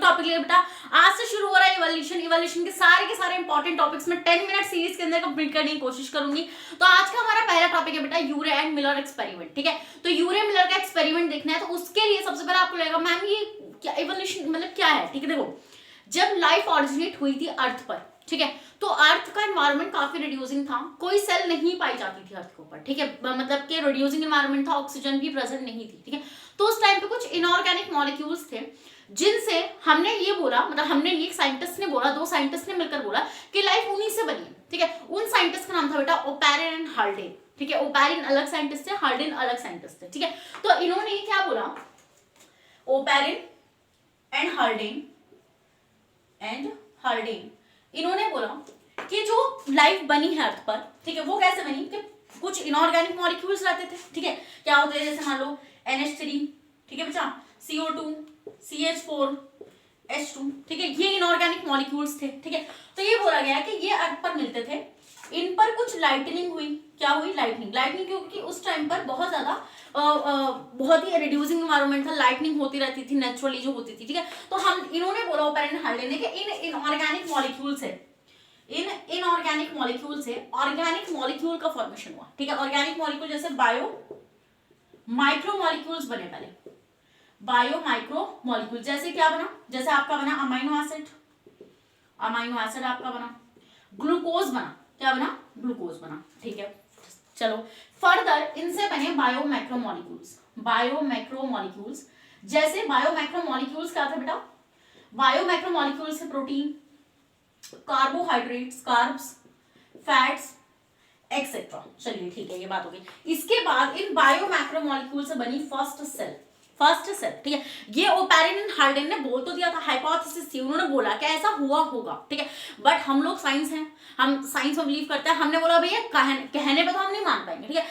Topic लिया बेटा, आज से शुरू हो रहा है इवोल्यूशन। इवोल्यूशन के सारे इंपॉर्टेंट टॉपिक्स में 10 मिनट सीरीज के अंदर कंप्लीट करने की कोशिश करूंगी। तो आज का हमारा पहला टॉपिक है बेटा यूरे एंड मिलर एक्सपेरिमेंट। ठीक है, तो यूरे मिलर का एक्सपेरिमेंट देखना है, तो उसके लिए सबसे पहले आपको लगेगा मैम ये क्या इवोल्यूशन मतलब क्या है। ठीक है, देखो जब लाइफ ऑरिजिनेट हुई थी अर्थ पर, ठीक है, तो अर्थ का एनवायरनमेंट काफी रिड्यूसिंग था, कोई सेल नहीं पाई जाती थी अर्थ के ऊपर। ठीक है, मतलब कि रिड्यूसिंग एनवायरनमेंट था, ऑक्सीजन भी प्रेजेंट नहीं थी। ठीक है, तो उस टाइम पे कुछ इनऑर्गेनिक मॉलिक्यूल्स थे जिनसे हमने ये बोला, मतलब हमने ये साइंटिस्ट ने बोला, दो साइंटिस्ट ने मिलकर बोला कि लाइफ उन्हीं से बनी है। ठीक है, उन साइंटिस्ट का नाम था बेटा ओपैरिन एंड हाल्डेन। ठीक है, ओपैरिन अलग साइंटिस्ट थे, हाल्डेन अलग साइंटिस्ट थे। ठीक है, तो इन्होंने क्या बोला, ओपैरिन एंड हाल्डेन इन्होंने बोला कि जो लाइफ बनी है अर्थ पर, ठीक है, वो कैसे बनी कि कुछ इनऑर्गेनिक मॉलिक्यूल्स रहते थे। ठीक है, क्या होते हैं, जैसे मान लो NH3, ठीक है बच्चा, CO2, CH4, H2, ठीक है, ये इनऑर्गेनिक मॉलिक्यूल्स थे। ठीक है, तो ये बोला गया कि ये अर्थ पर मिलते थे, इन पर कुछ लाइटनिंग हुई। क्या हुई, लाइटनिंग क्योंकि उस टाइम पर बहुत ज्यादा बहुत ही रिड्यूसिंग एनवायरनमेंट था, लाइटनिंग होती रहती थी नेचुरली जो होती थी। ठीक है, तो हम इन्होंने बोला ओपैरिन हाल्डेन ने कि इन इनऑर्गेनिक मॉलिक्यूल से इनऑर्गेनिक मॉलिक्यूल से ऑर्गेनिक मॉलिक्यूल का फॉर्मेशन हुआ। ठीक है, ऑर्गेनिक मॉलिक्यूल जैसे बायो माइक्रो मॉलिक्यूल्स बने, पहले बायो माइक्रो मॉलिक्यूल, जैसे क्या बना, जैसे आपका बना अमाइनो एसिड आपका बना, ग्लूकोज बना, क्या बना, ग्लूकोज बना। ठीक है, चलो फर्दर इनसे बने बायो मैक्रो मॉलिक्यूल्स। जैसे बायो मैक्रो मॉलिक्यूल्स क्या था बेटा, बायो मैक्रो मॉलिक्यूल्स से protein, carbohydrates, carbs, fats etcetera. चलिए ठीक है, ये बात हो गई। इसके बाद इन बायो मैक्रो मॉलिक्यूल से बनी फर्स्ट सेल। ठीक है, ये ओपैरिन एंड हाल्डेन ने बोल तो दिया था, हाइपोथेसिस थी, उन्होंने बोला कि ऐसा हुआ होगा। ठीक है, बट हम लोग साइंस हैं, हम साइंस में बिलीव करते हैं, हमने बोला भैया कहने पे तो हम नहीं मान पाएंगे। ठीक है,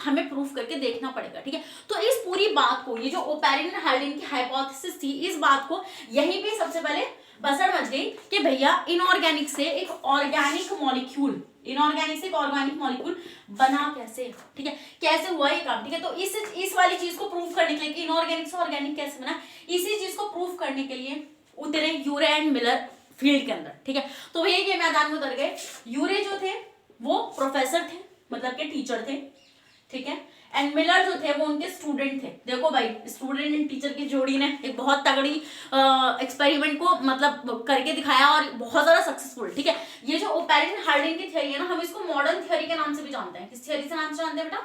हमें प्रूफ करके देखना पड़ेगा। ठीक है, तो इस पूरी बात को, ये जो ओपैरिन एंड हाल्डेन की हाइपोथेसिस थी, इस बात को यहीं पे सबसे पहले बसड़ मच गई कि भैया इनऑर्गेनिक से एक ऑर्गेनिक मॉलिक्यूल बना कैसे। ठीक है, कैसे हुआ ये काम। ठीक है, तो इस वाली चीज को प्रूव करने के लिए कि इनऑर्गेनिक से ऑर्गेनिक कैसे बना, इसी चीज को प्रूव करने के लिए उतरे यूरे एंड मिलर फील्ड के अंदर। ठीक है, तो भैया ये मैदान में उतर गए। यूरे जो थे वो प्रोफेसर थे, मतलब के टीचर थे। ठीक है, एंड मिलर जो थे वो उनके स्टूडेंट थे। देखो भाई, स्टूडेंट एंड टीचर की जोड़ी ने एक बहुत तगड़ी एक्सपेरिमेंट को मतलब करके दिखाया और बहुत ज्यादा सक्सेसफुल। ठीक है, ये जो ओपैरिन हाल्डेन की थ्योरी है ना, हम इसको मॉडर्न थ्योरी के नाम से भी जानते हैं। किस थ्योरी से नाम से जानते हैं बेटा,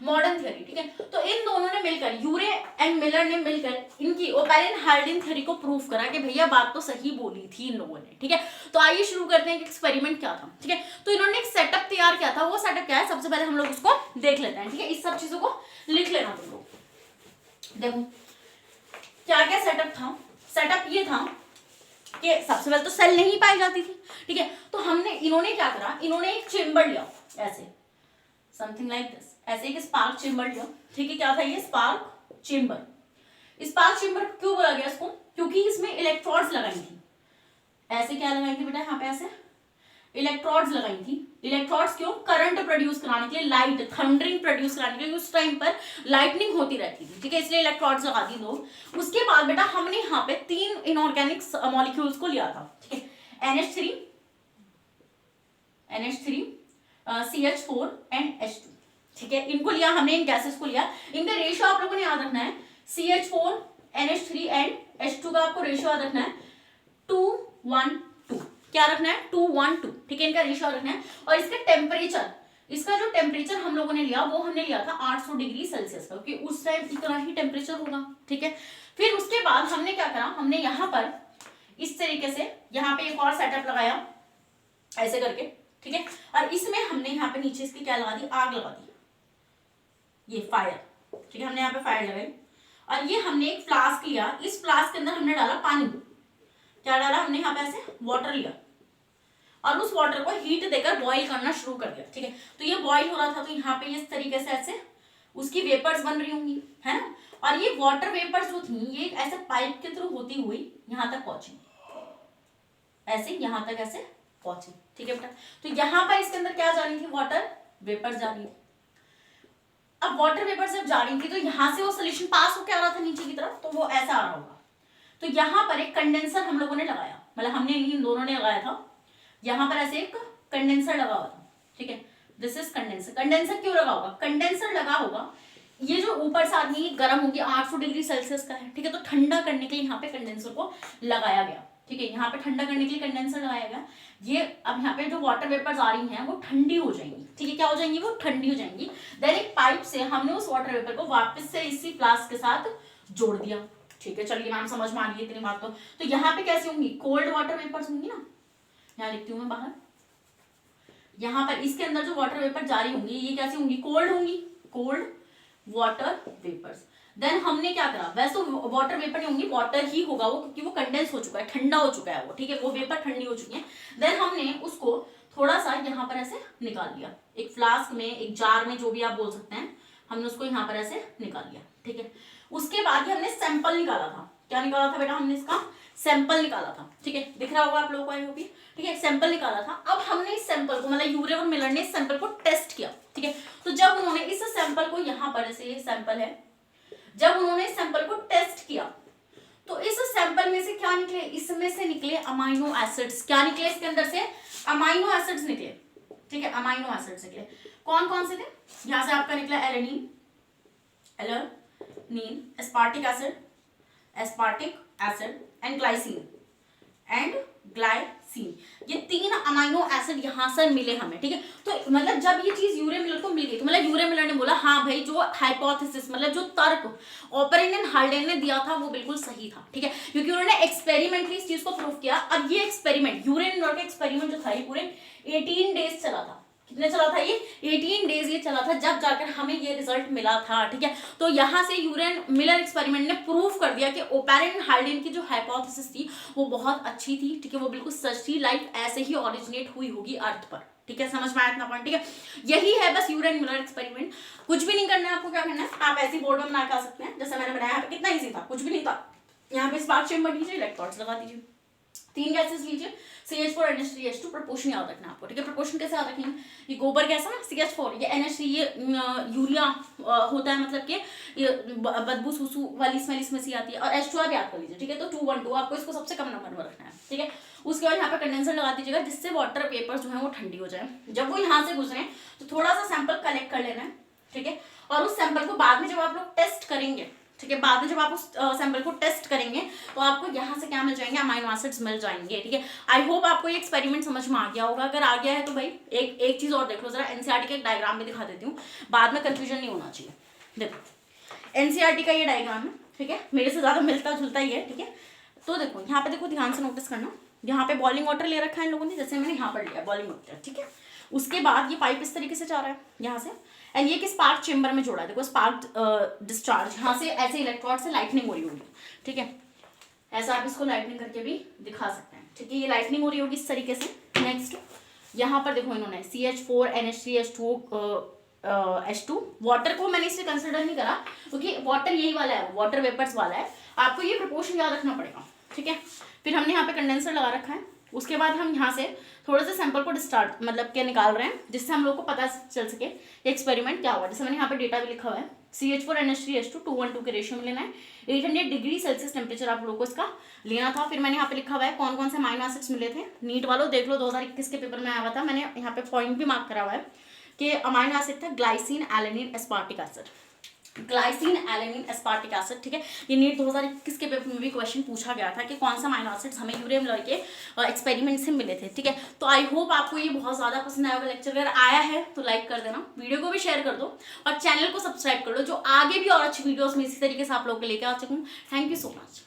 मॉडर्न थ्योरी। ठीक है, तो इन दोनों ने मिलकर, यूरे एंड मिलर ने मिलकर इनकी ओपैरिन हाल्डेन थ्योरी को प्रूव करा कि भैया बात तो सही बोली थी इन लोगों ने। ठीक है, तो आइए शुरू करते हैं कि एक्सपेरिमेंट क्या था। ठीक है, तो इन्होंने एक सेटअप तैयार किया था, वो सेटअप क्या है सबसे पहले हम लोग उसको देख लेते हैं। ठीक है, इस सब चीजों को लिख लेना तुम लोग। देखो क्या क्या सेटअप था। सेटअप ये था कि सबसे पहले तो सेल नहीं पाई जाती थी। ठीक है, तो इन्होंने क्या करा, इन्होंने एक चेम्बर लिया, ऐसे समथिंग लाइक दिस, ऐसे एक स्पार्क चेम्बर लिया। ठीक है, क्या था ये स्पार्क चेम्बर क्यों बोला गया इसको, क्योंकि इसमें इलेक्ट्रोड्स लगाई थी। ऐसे क्या लगाई थी बेटा, यहाँ पे ऐसे इलेक्ट्रोड्स लगाई थी। इलेक्ट्रोड्स क्यों, करंट प्रोड्यूस कराने के लिए, लाइट थंडरिंग प्रोड्यूस कराने के लिए, उस टाइम पर लाइटनिंग होती रहती थी। ठीक है, इसलिए इलेक्ट्रोड्स लगा दी दो। उसके बाद बेटा हमने यहाँ पे 3 इनऑर्गेनिक मॉलिक्यूल्स को लिया था। ठीक है, NH3, CH4 एंड H2। ठीक है, इनको लिया हमने, इन गैसेस को लिया। इनका रेशियो आप लोगों ने याद रखना है, CH4, NH3 एंड H2 का आपको रेशियो याद रखना है 2:1:2। क्या रखना है, 2:1:2। ठीक है, इनका रेशियो रखना है। और इसका जो टेम्परेचर हम लोगों ने लिया, वो हमने लिया था 800 डिग्री सेल्सियस का, क्योंकि उस टाइम इतना ही टेम्परेचर होगा। ठीक है, फिर उसके बाद हमने क्या करा, हमने यहाँ पर इस तरीके से यहाँ पे एक और सेटअप लगाया ऐसे करके। ठीक है, और इसमें हमने यहाँ पे नीचे इसकी क्या लगा दी, आग लगा दी, ये फायर। ठीक है, हमने यहाँ पे फायर लगाई और ये हमने एक फ्लास्क लिया। इस फ्लास्क के अंदर हमने डाला पानी। क्या डाला हमने यहाँ पे, ऐसे वाटर लिया और उस वाटर को हीट देकर बॉईल करना शुरू कर दिया। ठीक है, तो ये बॉईल हो रहा था, तो यहाँ पे इस तरीके से ऐसे उसकी वेपर्स बन रही होंगी, है ना। और ये वाटर वेपर्स जो थी, ये ऐसे पाइप के थ्रू होती हुई यहाँ तक पहुंची, ऐसे यहाँ तक ऐसे पहुंची। ठीक है बेटा, तो यहाँ पर इसके अंदर क्या जा रही थी, वाटर वेपर्स जा रही थी। अब वाटर वेपर जब जा रही थी, तो यहाँ से वो सोल्यूशन पास होकर आ रहा था नीचे की तरफ, तो वो ऐसा आ रहा होगा। तो यहाँ पर एक कंडेंसर हम लोगों ने लगाया, मतलब हमने इन दोनों ने लगाया था, यहाँ पर ऐसे एक कंडेंसर लगा हुआ था, ठीक है, दिस इज कंडेंसर। कंडेंसर क्यों लगा होगा? कंडेंसर लगा होगा, ये जो ऊपर से आदमी गर्म हो गया 800 डिग्री सेल्सियस का है, ठीक है, तो ठंडा करने के लिए यहाँ पे कंडेंसर को लगाया गया, ठीक है, यहाँ पे ठंडा करने के लिए कंडेंसर लगाया गया। ये अब यहाँ पे जो वाटर वेपर्स आ रही हैं वो ठंडी हो जाएंगी, ठीक है, क्या हो जाएंगी? वो ठंडी हो जाएंगी। देन एक पाइप से हमने उस वाटर वेपर को वापस से इसी फ्लास्क के साथ जोड़ दिया, ठीक है। चलिए मैम समझ में आ रही है इतनी बात तो यहाँ पे कैसे होंगी? कोल्ड वाटर वेपर्स होंगी ना, यहाँ लिखती हूँ मैं बाहर, यहाँ पर इसके अंदर जो वाटर वेपर जारी होंगी ये कैसी होंगी? कोल्ड होंगी, कोल्ड वाटर वेपर्स। देन हमने क्या करा? वैसे तो वाटर वेपर नहीं होंगी, वाटर ही होगा वो, क्योंकि वो कंडेंस हो चुका है, ठंडा हो चुका है वो, ठीक है, वो वेपर ठंडी हो चुकी है। देन हमने उसको थोड़ा सा यहाँ पर ऐसे निकाल लिया, एक फ्लास्क में, एक जार में, जो भी आप बोल सकते हैं, हमने उसको यहाँ पर ऐसे निकाल लिया, ठीक है। उसके बाद हमने सैंपल निकाला था। क्या निकाला था बेटा? हमने इसका सैंपल निकाला था, ठीक है, दिख रहा होगा आप लोगों को आई होगी, ठीक है, सैंपल निकाला था। अब हमने इस सैंपल को, मतलब यूरे और मिलर ने इस सैंपल को टेस्ट किया, ठीक है। तो जब उन्होंने इस सैंपल को, यहाँ पर ऐसे ये सैंपल है, जब उन्होंने इस सैंपल को टेस्ट किया तो इस सैंपल में से क्या निकले? इसमें से निकले अमाइनो एसिड्स। क्या निकले इसके अंदर से? अमाइनो एसिड्स निकले, ठीक है, अमाइनो एसिड्स निकले। कौन कौन से थे? यहां से आपका निकला alanine, aspartic acid and glycine, ये 3 अमाइनो एसिड यहां से मिले हमें, ठीक है। तो मतलब जब ये चीज यूरे मिलर को मिल गई तो मतलब यूरे मिलर ने बोला हाँ भाई, जो हाइपोथेसिस, मतलब जो तर्क ओपेरिन एंड हाल्डेन ने दिया था वो बिल्कुल सही था, ठीक है, क्योंकि उन्होंने एक्सपेरिमेंटली इस चीज को प्रूव किया। अब ये एक्सपेरिमेंट, यूरे मिलर का एक्सपेरिमेंट जो था ये पूरे 18 डेज चला था। कितने चला था ये? 18 डेज ये चला था, जब जाकर हमें ये रिजल्ट मिला था, ठीक है। तो यहाँ से यूरेन मिलर एक्सपेरिमेंट ने प्रूव कर दिया कि ओपेरिन हाल्डेन की जो हाइपोथेसिस थी वो बहुत अच्छी थी, ठीक है, वो बिल्कुल सच थी, लाइफ ऐसे ही ओरिजिनेट हुई होगी अर्थ पर, ठीक है, समझ में आया इतना पॉइंट, ठीक है। यही है बस यूरेन मिलर एक्सपेरिमेंट, कुछ भी नहीं करना है आपको। क्या करना है? आप ऐसी बोर्ड में बना के आ सकते हैं, जैसे मैंने बनाया, कितना ईजी था, कुछ भी नहीं था। यहाँ पे स्पार्क चेंबर लीजिए, इलेक्ट्रॉन्स लगा दीजिए, 3 गैसेस लीजिए, CH4 NH3 प्रोपोर्शन याद रखना आपको, ठीक है। प्रोपोर्शन कैसे याद रखेंगे? ये गोबर गैस है ना CH4, ये NH3, ये यूरिया होता है, मतलब कि ये बदबू सुसु वाली स्मेल इसमें से आती है, और H2 आप याद कर लीजिए, ठीक है। तो 212 आपको इसको सबसे कम नंबर में रखना है, ठीक है। उसके बाद यहाँ पे कंडेंसर लगा दीजिएगा, जिससे वाटर पेपर जो है वो ठंडी हो जाए। जब वो यहाँ से गुजरे तो थोड़ा सा सैंपल कलेक्ट कर लेना है, ठीक है, और उस सैंपल को बाद में जब आप लोग टेस्ट करेंगे, ठीक है, बाद में जब आप उस सैंपल को टेस्ट करेंगे तो आपको यहाँ से क्या मिल जाएंगे? अमाइनो एसिड्स मिल जाएंगे, ठीक है। आई होप आपको ये एक्सपेरिमेंट समझ में आ गया होगा। अगर आ गया है तो भाई एक चीज और देख लो जरा, एनसीईआरटी का एक डायग्राम भी दिखा देती हूँ, बाद में कंफ्यूजन नहीं होना चाहिए। देखो एनसीईआरटी का ये डायग्राम है, ठीक है, मेरे से ज्यादा मिलता जुलता ही है, ठीक है। तो देखो यहाँ पे, देखो ध्यान से नोटिस करना, यहाँ पे बॉइलिंग वाटर ले रखा है इन लोगों ने, जैसे मैंने यहाँ पर लिया बॉइलिंग वाटर, ठीक है। उसके बाद ये पाइप इस तरीके से जा रहा है यहाँ से, एंड ये किस स्पार्क चेंबर में जोड़ा है, देखो स्पार्क डिस्चार्ज, यहाँ से ऐसे इलेक्ट्रोड से लाइटनिंग हो रही होगी, ठीक है, ऐसा आप इसको लाइटनिंग करके भी दिखा सकते हैं, ठीक है, ये लाइटनिंग हो रही होगी इस तरीके से। नेक्स्ट यहाँ पर देखो इन्होंने CH4 NH3 H2 वाटर को मैंने इससे कंसिडर नहीं करा क्योंकि वाटर यही वाला है, वाटर वेपर्स वाला है, आपको ये प्रोपोर्शन याद रखना पड़ेगा, ठीक है। फिर हमने यहाँ पे कंडेंसर लगा रखा है, उसके बाद हम यहाँ से थोड़ा सा सैंपल को डिस्टार्ट मतलब क्या निकाल रहे हैं, जिससे हम लोग को पता चल सके ये एक्सपेरिमेंट क्या हुआ। जैसे मैंने यहाँ पे डेटा भी लिखा हुआ है, CH4 NH3 H2 212 के रेशियो में लेना है, 800 डिग्री सेल्सियस टेम्परेचर आप लोगों को इसका लेना था। फिर मैंने यहाँ पे लिखा हुआ है कौन कौन से अमाइनो एसिड्स मिले थे, नीट वालों देख लो 2021 के पेपर में आया हुआ था, मैंने यहाँ पे पॉइंट भी मार्क करा हुआ है कि अमाइनो एसिड था glycine alanine aspartic acid, glycine alanine aspartic acid, ठीक है। ये नीट 2021 के पेपर में भी क्वेश्चन पूछा गया था कि कौन सा अमाइनो एसिड्स हमें यूरे मिलर के एक्सपेरिमेंट से मिले थे, ठीक है। तो आई होप आपको ये बहुत ज़्यादा पसंद आया होगा लेक्चर। अगर आया है तो लाइक कर देना, वीडियो को भी शेयर कर दो और चैनल को सब्सक्राइब कर लो, जो आगे भी और अच्छी वीडियोस में इसी तरीके से आप लोगों को लेकर आ सकूँ। Thank you so much.